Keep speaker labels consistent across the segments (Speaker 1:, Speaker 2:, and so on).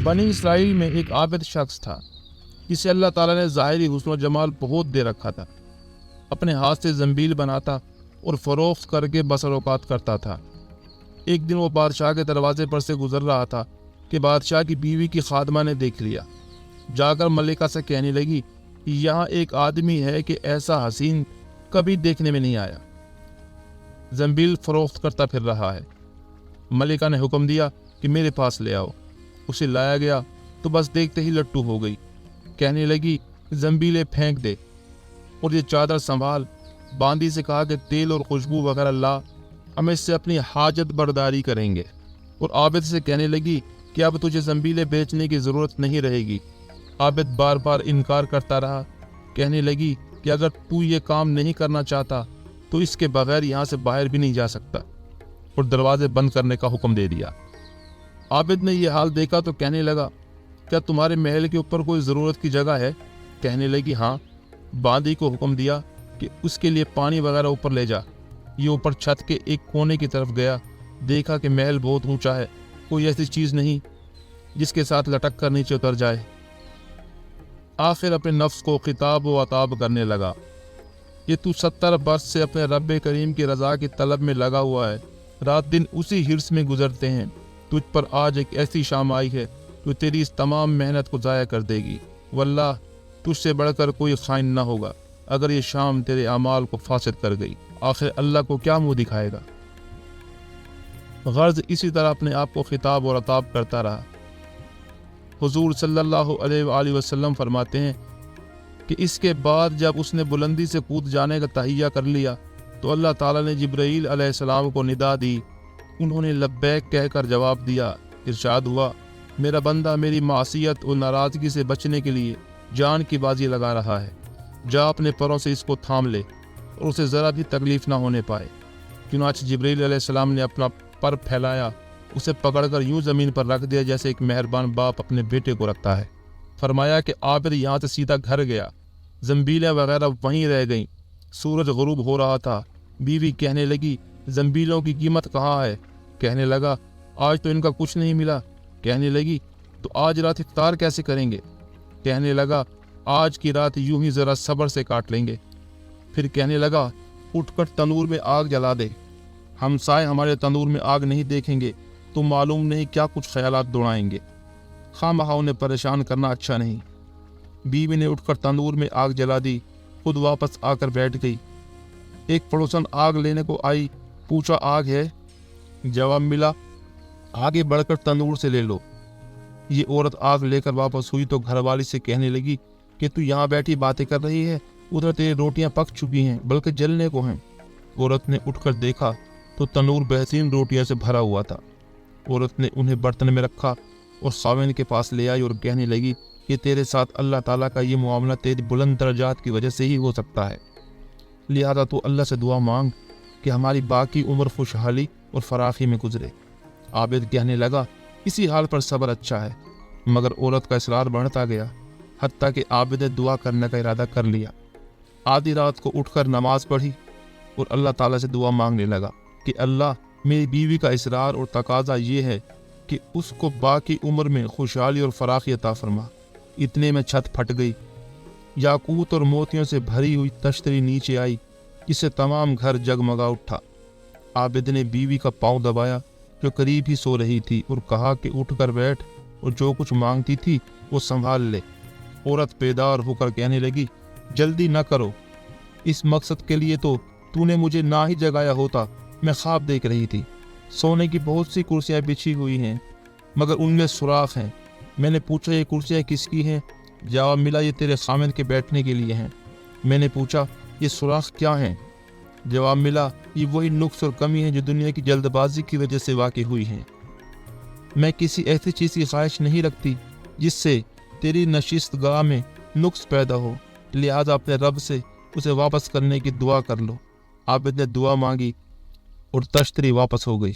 Speaker 1: بنی اسرائیل میں ایک عابد شخص تھا جسے اللہ تعالیٰ نے ظاہری حسن و جمال بہت دے رکھا تھا۔ اپنے ہاتھ سے زنبیل بناتا اور فروخت کر کے بسر اوقات کرتا تھا۔ ایک دن وہ بادشاہ کے دروازے پر سے گزر رہا تھا کہ بادشاہ کی بیوی کی خادمہ نے دیکھ لیا۔ جا کر ملکہ سے کہنے لگی کہ یہاں ایک آدمی ہے کہ ایسا حسین کبھی دیکھنے میں نہیں آیا، زنبیل فروخت کرتا پھر رہا ہے۔ ملکہ نے حکم دیا کہ میرے پاس لے آؤ۔ اسے لایا گیا تو بس دیکھتے ہی لٹو ہو گئی۔ کہنے لگی زنبیلیں پھینک دے اور یہ چادر سنبھال۔ باندی سے کہا کہ تیل اور خوشبو وغیرہ لا، ہم اس سے اپنی حاجت برداری کریں گے۔ اور عابد سے کہنے لگی کہ اب تجھے زنبیلیں بیچنے کی ضرورت نہیں رہے گی۔ عابد بار بار انکار کرتا رہا۔ کہنے لگی کہ اگر تو یہ کام نہیں کرنا چاہتا تو اس کے بغیر یہاں سے باہر بھی نہیں جا سکتا، اور دروازے بند کرنے کا حکم دے دیا۔ عابد نے یہ حال دیکھا تو کہنے لگا کیا تمہارے محل کے اوپر کوئی ضرورت کی جگہ ہے؟ کہنے لگی ہاں۔ باندی کو حکم دیا کہ اس کے لیے پانی وغیرہ اوپر لے جا۔ یہ اوپر چھت کے ایک کونے کی طرف گیا، دیکھا کہ محل بہت اونچا ہے، کوئی ایسی چیز نہیں جس کے ساتھ لٹک کر نیچے اتر جائے۔ آخر اپنے نفس کو خطاب و عتاب کرنے لگا، یہ تو 70 برس سے اپنے رب کریم کی رضا کی طلب میں لگا ہوا ہے، رات دن اسی حرص میں گزرتے ہیں، تجھ پر آج ایک ایسی شام آئی ہے جو تیری اس تمام محنت کو ضائع کر دے گی۔ واللہ تجھ سے بڑھ کر کوئی خائن نہ ہوگا اگر یہ شام تیرے اعمال کو فاسد کر گئی، آخر اللہ کو کیا منہ دکھائے گا۔ غرض اسی طرح اپنے آپ کو خطاب اور عتاب کرتا رہا۔ حضور صلی اللہ علیہ وآلہ وسلم فرماتے ہیں کہ اس کے بعد جب اس نے بلندی سے کود جانے کا تہیہ کر لیا تو اللہ تعالیٰ نے جبرائیل علیہ السلام کو ندا دی۔ انہوں نے لبیک کہہ کر جواب دیا۔ ارشاد ہوا میرا بندہ میری معصیت اور ناراضگی سے بچنے کے لیے جان کی بازی لگا رہا ہے، جا اپنے پروں سے اس کو تھام لے اور اسے ذرا بھی تکلیف نہ ہونے پائے۔ چنانچہ جبرائیل علیہ السلام نے اپنا پر پھیلایا، اسے پکڑ کر یوں زمین پر رکھ دیا جیسے ایک مہربان باپ اپنے بیٹے کو رکھتا ہے۔ فرمایا کہ عابد یہاں سے سیدھا گھر گیا، زنبیلیں وغیرہ وہیں رہ گئیں۔ سورج غروب ہو رہا تھا۔ بیوی کہنے لگی زنبیلوں کی قیمت کہاں ہے؟ کہنے لگا آج تو ان کا کچھ نہیں ملا۔ کہنے لگی تو آج رات افطار کیسے کریں گے؟ کہنے لگا آج کی رات یوں ہی ذرا صبر سے کاٹ لیں گے۔ پھر کہنے لگا اٹھ کر تنور میں آگ جلا دے، ہمسائے ہمارے تنور میں آگ نہیں دیکھیں گے تو معلوم نہیں کیا کچھ خیالات دوڑائیں گے، خواہ مخواہ انہیں پریشان کرنا اچھا نہیں۔ بیوی نے اٹھ کر تنور میں آگ جلا دی، خود واپس آ کر بیٹھ گئی۔ ایک پڑوسن آگ لینے کو آئی، پوچھا آگ ہے؟ جواب ملا آگے بڑھ کر تنور سے لے لو۔ یہ عورت آگ لے کر واپس ہوئی تو گھر والی سے کہنے لگی کہ تو یہاں بیٹھی باتیں کر رہی ہے، ادھر تیری روٹیاں پک چکی ہیں بلکہ جلنے کو ہیں۔ عورت نے اٹھ کر دیکھا تو تنور بہترین روٹیاں سے بھرا ہوا تھا۔ عورت نے انہیں برتن میں رکھا اور خاوند کے پاس لے آئی اور کہنے لگی کہ تیرے ساتھ اللہ تعالیٰ کا یہ معاملہ تیری بلند درجات کی وجہ سے ہی ہو سکتا ہے، لہذا تو اللہ سے دعا مانگ کہ ہماری باقی عمر خوشحالی اور فراخی میں گزرے۔ عابد کہنے لگا اسی حال پر صبر اچھا ہے، مگر عورت کا اصرار بڑھتا گیا، حتیٰ کہ عابد نے دعا کرنے کا ارادہ کر لیا۔ آدھی رات کو اٹھ کر نماز پڑھی اور اللہ تعالیٰ سے دعا مانگنے لگا کہ اللہ میری بیوی کا اصرار اور تقاضا یہ ہے کہ اس کو باقی عمر میں خوشحالی اور فراخی عطا فرما۔ اتنے میں چھت پھٹ گئی، یاقوت اور موتیوں سے بھری ہوئی تشتری نیچے آئی جس سے تمام گھر جگمگا اٹھا۔ عابد نے بیوی کا پاؤں دبایا جو قریب ہی سو رہی تھی اور کہا کہ اٹھ کر بیٹھ اور جو کچھ مانگتی تھی وہ سنبھال لے۔ عورت بیدار ہو کر کہنے لگی جلدی نہ کرو، اس مقصد کے لیے تو نے مجھے نہ ہی جگایا ہوتا، میں خواب دیکھ رہی تھی۔ سونے کی بہت سی کرسیاں بچھی ہوئی ہیں مگر ان میں سوراخ ہیں۔ میں نے پوچھا یہ کرسیاں کس کی ہیں؟ جواب ملا یہ تیرے خامن کے بیٹھنے کے لیے ہیں۔ میں نے پوچھا یہ سوراخ کیا ہیں؟ جواب ملا یہ وہی نقص اور کمی ہے جو دنیا کی جلد بازی کی وجہ سے واقع ہوئی ہیں۔ میں کسی ایسی چیز کی خواہش نہیں رکھتی جس سے تیری نشست گاہ میں نقص پیدا ہو، لہذا اپنے رب سے اسے واپس کرنے کی دعا کر لو۔ عابد نے دعا مانگی اور تشتری واپس ہو گئی۔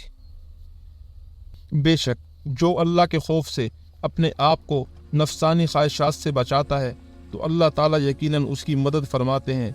Speaker 1: بے شک جو اللہ کے خوف سے اپنے آپ کو نفسانی خواہشات سے بچاتا ہے تو اللہ تعالیٰ یقیناً اس کی مدد فرماتے ہیں